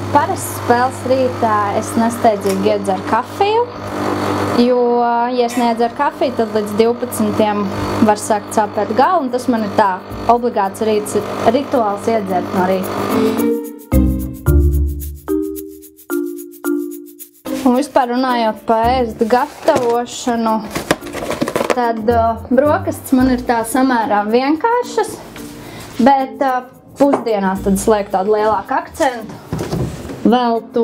Parasti spēles rītā es nesteidzīgi iedzeru kafiju, jo, ja es neiedzeru kafiju, tad līdz 12 var sākt sāpēt galva, un tas man ir tā obligāts rituāls iedzert no rīta. Un vispār runājot par ēst gatavošanu, tad brokastis man ir tā samērā vienkāršas, bet pusdienās tad es lieku tādu lielāku akcentu, veltu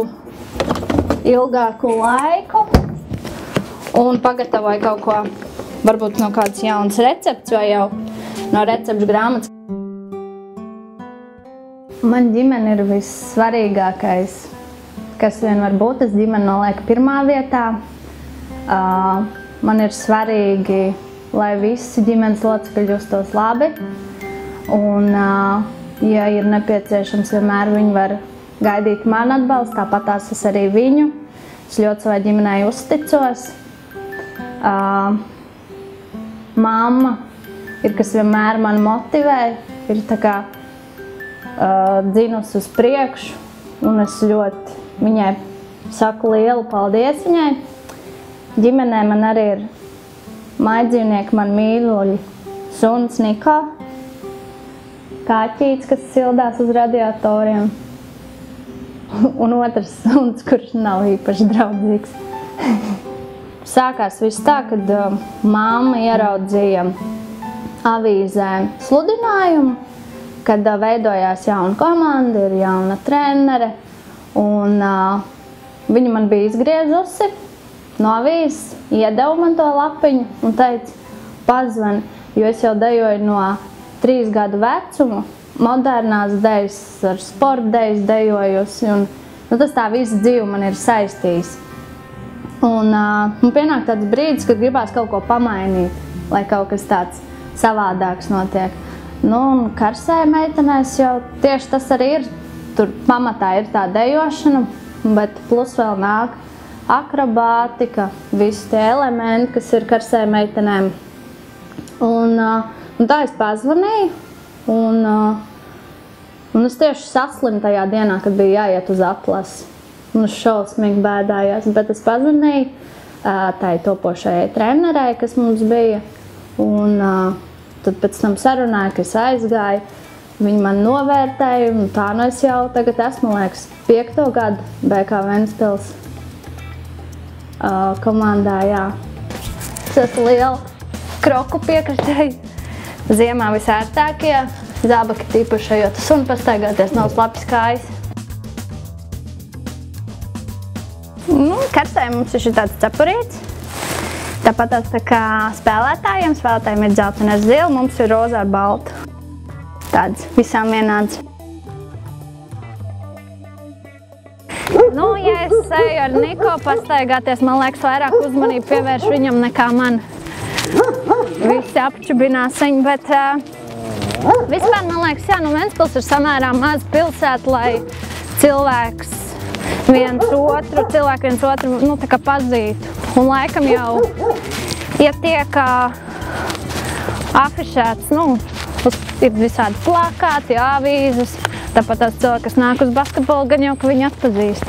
ilgāku laiku un pagatavoju kaut ko, varbūt no kādas jaunas recepts vai jau no recepšu grāmatas. Man ģimene ir vissvarīgākais, kas vien var būt. Es ģimeni nolieku pirmā vietā. Man ir svarīgi, lai visi ģimenes locekļi justos labi. Un, ja ir nepieciešams, vienmēr viņi var gaidīt man atbalstu, tāpatās es arī viņu. Es ļoti savai ģimenei uzticos. Mamma ir, kas vienmēr mani motivē, ir tā kā dzinusi uz priekšu, un es ļoti viņai saku lielu paldies viņai. Ģimenē man arī ir mājdzīvnieki, man mīļuļi suns Niko, kaķītis, kas sildās uz radiatoriem, un otrs suns, kurš nav īpaši draudzīgs. Sākās viss tā, kad mamma ieraudzīja avīzē sludinājumu, kad veidojās jauna komanda, ir jauna trenere, un viņa man bija izgriezusi no avīzes, iedeva man to lapiņu un teica, pazvani, jo es jau dejoju no 3 gadu vecumu, modernās dejas, ar sporta dejas dejojusi, un tas tā visu dzīvi man ir saistījis. Un pienāk tāds brīdis, kad gribās kaut ko pamainīt, lai kaut kas tāds savādāks notiek. Nu, un Karsēja meitenēs jau tieši tas arī ir. Tur pamatā ir tā dejošana, bet plus vēl nāk akrobātika, visi tie elementi, kas ir Karsēja meitenēm. Un tā es pazvanīju, un es tieši saslimu tajā dienā, kad bija jāiet uz atlasi. Un es šausmīgi bēdājos, bet es pazvanīju tai topošajai trenerei, kas mums bija, un tad pēc tam sarunāju, ka es aizgāju. Viņi man novērtēja, un tā nu es jau tagad esmu, liekas, 5. gadu BK Ventspils komandā, jā. Es esmu liela kroku piekritēji. Ziemā visērtākie, zābaki tīpaši ejot uz sunu pastaigāties, nav slapjas kājas. Karsēja mums ir tāds cepurīts. Tāpat tās tā kā spēlētājiem ir dzeltena ar zilu, mums ir rozā ar baltu. Tāds visām vienāds. Ja es eju ar Niko pastaigāties, man liekas, vairāk uzmanību pievērš viņam nekā man. Visi apčubinās viņu, bet vispār, man liekas, jā, Ventspils ir samērā maza pilsēta, lai cilvēki viens otru tā kā pazītu. Un laikam jau, ja tiek afišēts, ir visādi plakāti, avīzes, tāpat tās cilvēki, kas nāk uz basketbolu, gan jau, ka viņi atpazīst.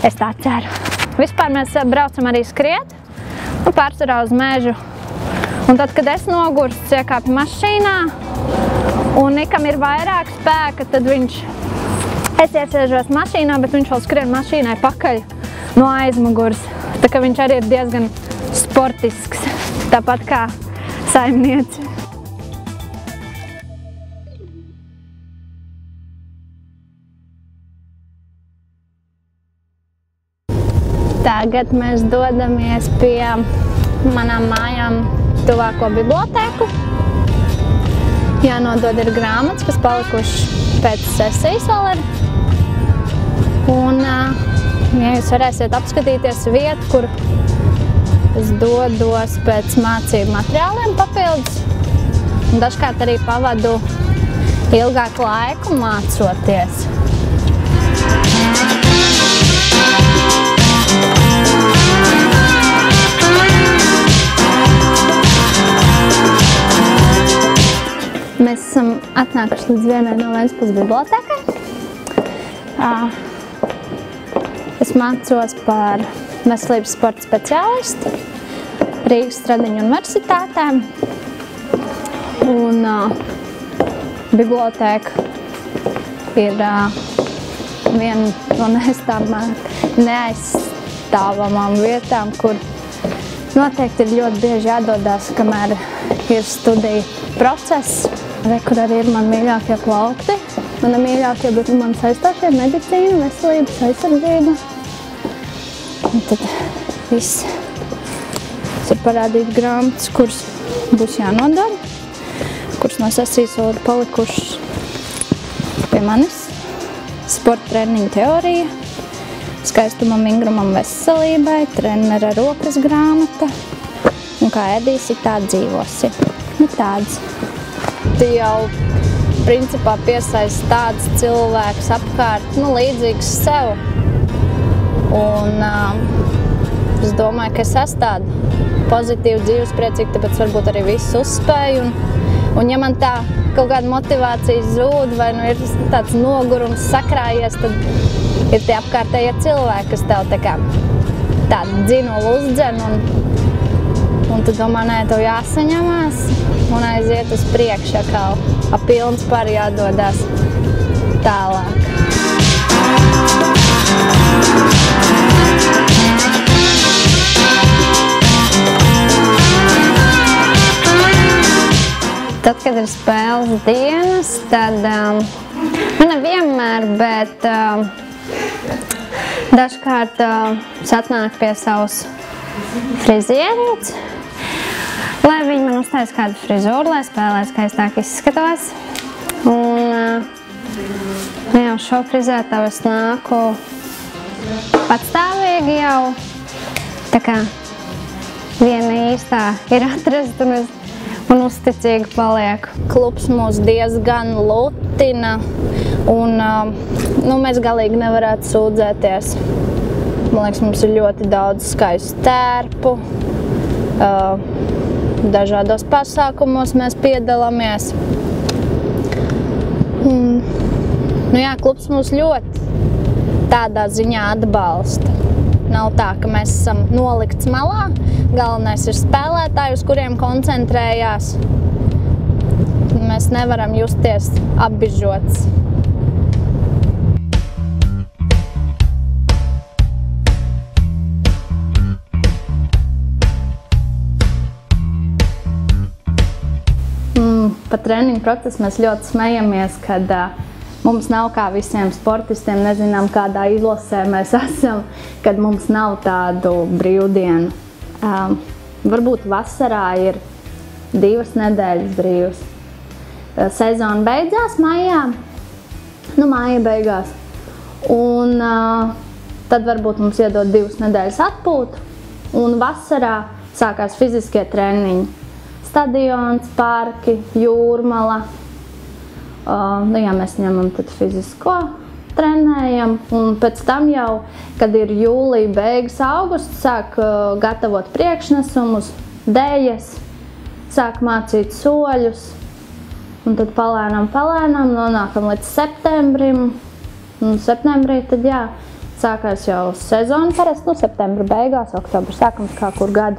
Es tā ceru. Vispār mēs braucam arī skriet, pārsvarā uz mežu. Un tad, kad es nogurstu, iekāpju mašīnā, un Nikam ir vairāk spēka, tad es iesēžos mašīnā, bet viņš vēl skrien mašīnai pakaļ no aizmugures. Tā kā viņš arī ir diezgan sportisks, tāpat kā saimnieci. Tagad mēs dodamies pie manām mājām tuvāko bibliotēku. Jānodod ir grāmatas, kas palikuši pēc sesijas vēl ir. Un, ja jūs varēsiet apskatīties vietu, kur es dodos pēc mācību materiāliem papildus, un dažkārt arī pavadu ilgāku laiku mācoties. Mēs esam atnākuši līdz vienai no Ventspils bibliotēkai. Es mācos par veselības sporta speciālistu Rīgas Stradiņu universitātē. Un bibliotēka ir viena no neaizstāvamām vietām, kur noteikti ir ļoti bieži jādodās, kamēr ir studiju process. Kur arī ir mani mīļākie plaukti. Mana mīļākie, bet man saistāšie medicīna, veselības aizsardzība. Un tad viss. Es varu parādīt grāmatas, kuras būs jānodod, kuras no sesijas vēl ir palikušas pie manis. Sporta treniņu teorija, skaistumam, vingrumam, veselībai, trenera rokas grāmata. Un kā ēdīsi, tā dzīvosi. Nu tāds. Tu jau principā piesaist tādus cilvēkus apkārt, līdzīgus sev. Un es domāju, ka es esmu tāda pozitīva, dzīvespriecīga, tāpēc varbūt arī visu uzspēju. Un ja man tā kaut kāda motivācija zūd vai ir tāds nogurums sakrājies, tad ir tie apkārtējie cilvēki, kas tev tādu dzinulu uzdzen. Un tu domā, nē, tev jāsaņemās un aiziet uz priekšu, kā pilns par jādodās tālāk. Tad, kad ir spēles dienas, tad nevienmēr, bet dažkārt satnāk pie savas frizierītes, lai viņi man uztais kādu frizūru, lai spēlē skaistāk izskatos. Un jau šo frizētavu es nāku patstāvīgi jau. Tā kā viena īstā ir atrast un uzticīgi palieku. Klubs mūs diezgan lutina un mēs galīgi nevarētu sūdzēties. Man liekas, mums ir ļoti daudz skaistu tērpu. Dažādos pasākumos mēs piedalāmies. Klubs mūs ļoti tādā ziņā atbalsta. Nav tā, ka mēs esam nolikts malā. Galvenais ir spēlētāji, uz kuriem koncentrējās. Mēs nevaram justies apbižots. Pa treniņu procesu mēs ļoti smejamies, kad mums nav kā visiem sportistiem, nezinām, kādā izlasē mēs esam, kad mums nav tādu brīvdienu. Varbūt vasarā ir 2 nedēļas brīvas. Sezona beidzās maijā, māja beigās. Un tad varbūt mums iedod 2 nedēļas atpūtu. Un vasarā sākās fiziskie treniņi. Stadions, parki, jūrmala. Mēs ņemam tad fizisko, trenējam. Un pēc tam jau, kad ir jūlija beigas, augusts, sāk gatavot priekšnesumus, dejas, sāk mācīt soļus. Un tad palēnām nonākam līdz septembrim. Un septembrī tad sākās jau sezona parasti, septembra beigās, oktobra sākums kā kur gadu.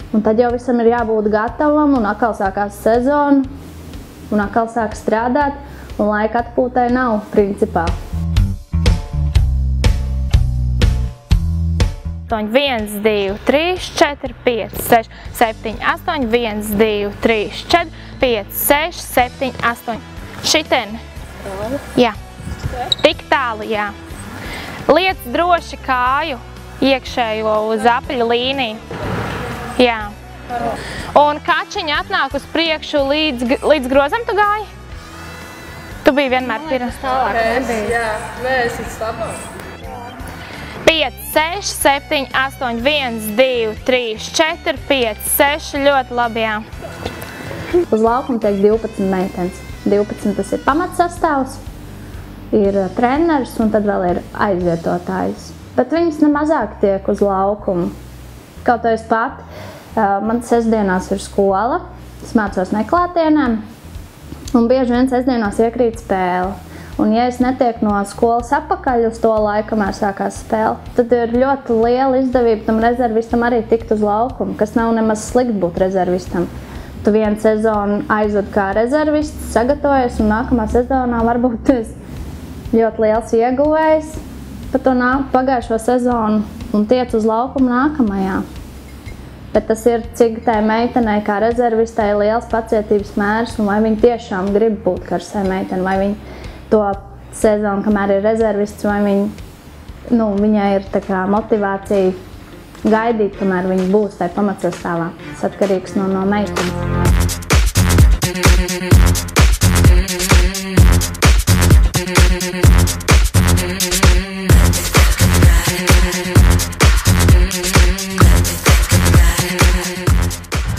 Un tad jau visam ir jābūt gatavam, un atkal sākās sezona, un atkal sāk strādāt, un laika atpūtai nav, principā. 1, 2, 3, 4, 5, 6, 7, 8, 1, 2, 3, 4, 5, 6, 7, 8. Šitien. Jā. Tik tālu, jā. Liec droši kāju iekšējo zapeļu līniju. Jā. Un kačiņa atnāk uz priekšu līdz grozam tu gāji? Tu biji vienmēr pirms. Jā, nē, es esmu labāk. 5, 6, 7, 8, 1, 2, 3, 4, 5, 6. Ļoti labi, jā. Uz laukuma tiek 12 meitenes. 12 tas ir pamatsastāvs, ir treneris un tad vēl ir aizvietotājs. Bet viņas nemazāk tiek uz laukumu. Kaut es pat, man sestdienās ir skola, es mācos neklātienēm, un bieži vien sestdienās iekrīt spēle. Un ja es netieku no skolas apakaļ uz to laiku, kamēr sākās spēle, tad ir ļoti liela izdevība tam rezervistam arī tikt uz laukumu, kas nav nemaz slikti būt rezervistam. Tu vienu sezonu aizved kā rezervists, sagatavojies, un nākamā sezonā varbūt tu esi ļoti liels ieguvējs par to pagājušo sezonu un tiec uz laukumu nākamajā. Bet tas ir, cik tai meitenei kā rezervistai liels pacietības mērs, un vai viņa tiešām grib būt karsai meiteni, vai viņa to sezonu, kamēr ir rezervists, vai viņai ir tā kā motivācija gaidīt, kamēr viņa būs tai pamatsastāvā. Tas atkarīgs no meitenes.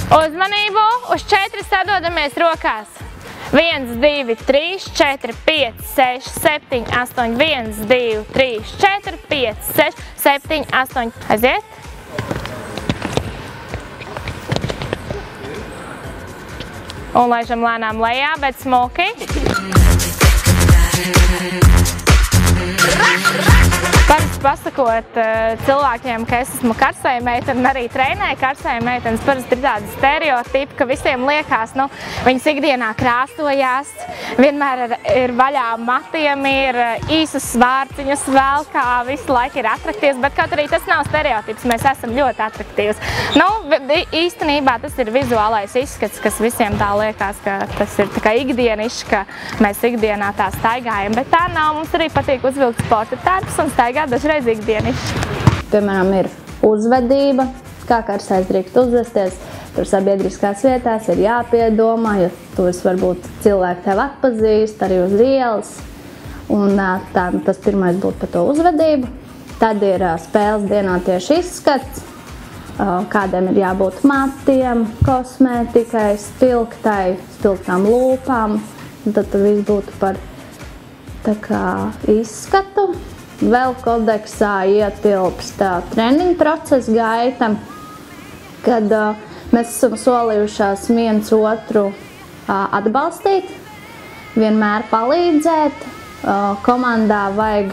Uzmanību! Uz 4 sadodamies rokās. 1, 2, 3, 4, 5, 6, 7, 8, 1, 2, 3, 4, 5, 6, 7, 8. Aiziet! Un laižam lēnām lejā, bet smuki. Parasti pasakot cilvēkiem, ka es esmu karsēja meitene un arī trenēju karsēja meitenes, parasti ir tādi stereotipi, ka visiem liekas, viņas ikdienā krāstojās, vienmēr ir vaļā matiem, ir īsas svārciņas velkā, visu laiku ir atraktīvs, bet kaut arī tas nav stereotips, mēs esam ļoti atraktīvs. Īstenībā tas ir vizuālais izskats, kas visiem tā liekas, ka tas ir tā kā ikdienišķi, ka mēs ikdienā tā staigājam, bet tā nav, mums arī patīk uzvilkt sporta tērpus un staigāt dažreiz ikdienišķi. Piemēram, ir uzvedība, kā karsais drīkst uzvesties, tur sabiedriskās vietās ir jāpiedomā, jo tos varbūt cilvēki tev atpazīst arī uz ielas, un tas pirmais būtu par to uzvedību. Tad ir spēles dienā tieši izskats, kādiem ir jābūt matiem, kosmētikai, spilgtām lūpām, un tad viss būtu par tā kā izskatu. Vēl kodeksā ietilpst treniņu procesa gaita, kad mēs esam solījušās viens otru atbalstīt, vienmēr palīdzēt. Komandā vajag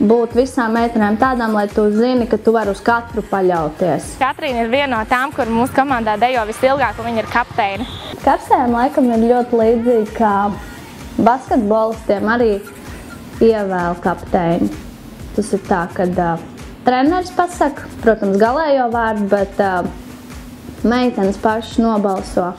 būt visām meitenēm tādām, lai tu zini, ka tu vari uz katru paļauties. Katrīna ir viena no tām, kur mūsu komandā dejo visilgāk, un viņa ir kapteine. Karsējiem laikam ir ļoti līdzīgi, kā basketbolistiem arī ievēl kapteini. Tas ir tā, kad treneris pasaka, protams, galējo vārdu, bet meitenes pašas nobalso.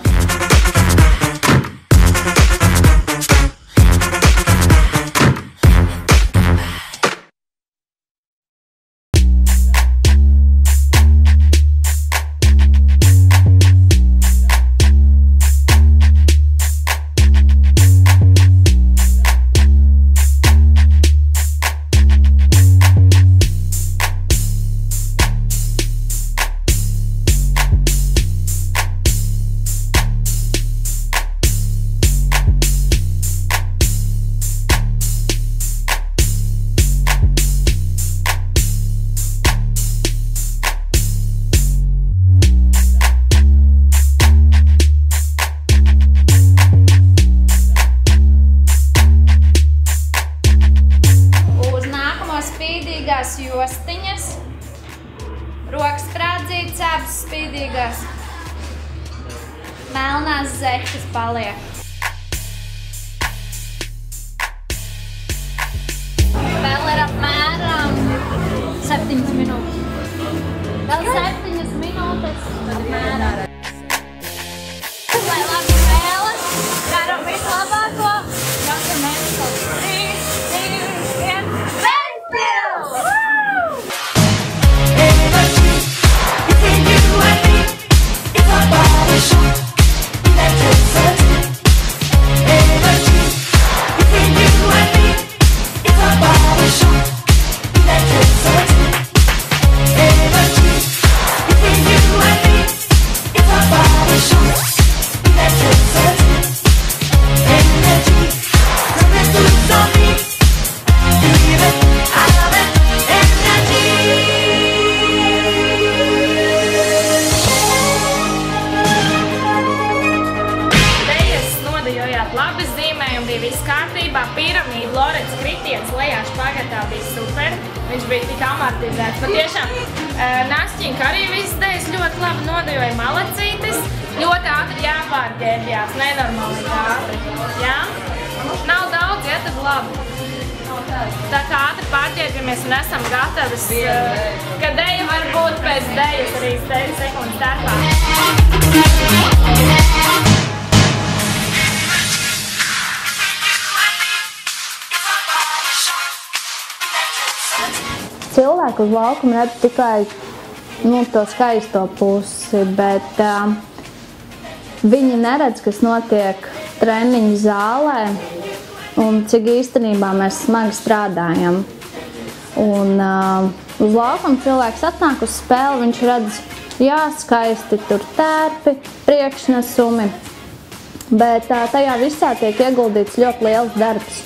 Jostiņas, rokas sprādzītas, abas spīdīgās, melnās zeķes paliek. Vēl ir apmēram 7 minūtes. Vēl 7 minūtes, tad ir mērā. Lai labi spēles, daram vislabāko, jaukiem mēnesi 3, 2, 1, Ventspils! Labi zīmējumi bija viss kārtībā, piramīda, Lorets kritiens, lejā špagatā bija super. Viņš bija tik amortizēts. Patiešām Nasķinka arī viss dēļas ļoti labi nodejoja malacītis. Ļoti ātri jāpārģērbjās, nenormāli ātri. Jā? Nav daudz, ja tad labi. Tā kā ātri pārģērbjamies un esam gatavas, ka deja var būt pēc dejas arī 10 sekundes starpā. Cilvēki uz laukuma redz tikai to skaisto pusi, bet viņi neredz, kas notiek treniņu zālē un cik īstenībā mēs smagi strādājam. Un uz laukuma cilvēks atnāk uz spēli, viņš redz, jā, skaisti tur tērpi, priekšnesumi, bet tajā visā tiek ieguldīts ļoti liels darbs.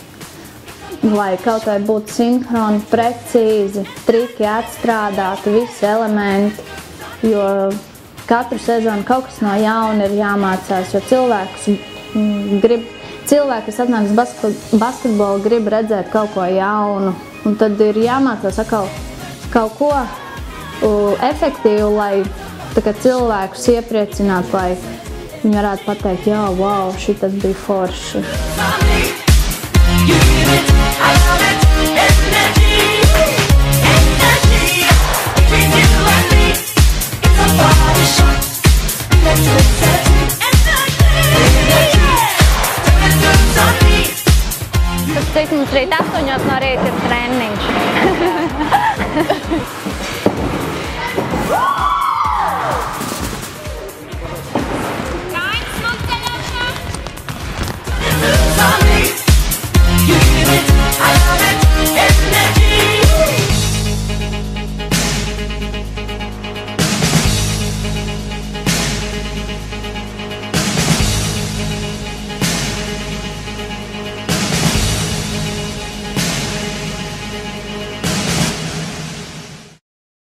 Lai kaut vai būtu sinhroni, precīzi, triki atstrādāti, visi elementi, jo katru sezonu kaut kas no jauna ir jāmācās, jo cilvēki, kas atnāk uz basketbolu, grib redzēt kaut ko jaunu, un tad ir jāmācās atkal kaut ko efektīvu, lai cilvēkus iepriecinātu, lai viņi varētu pateikt, jā, wow, šitas bija forši.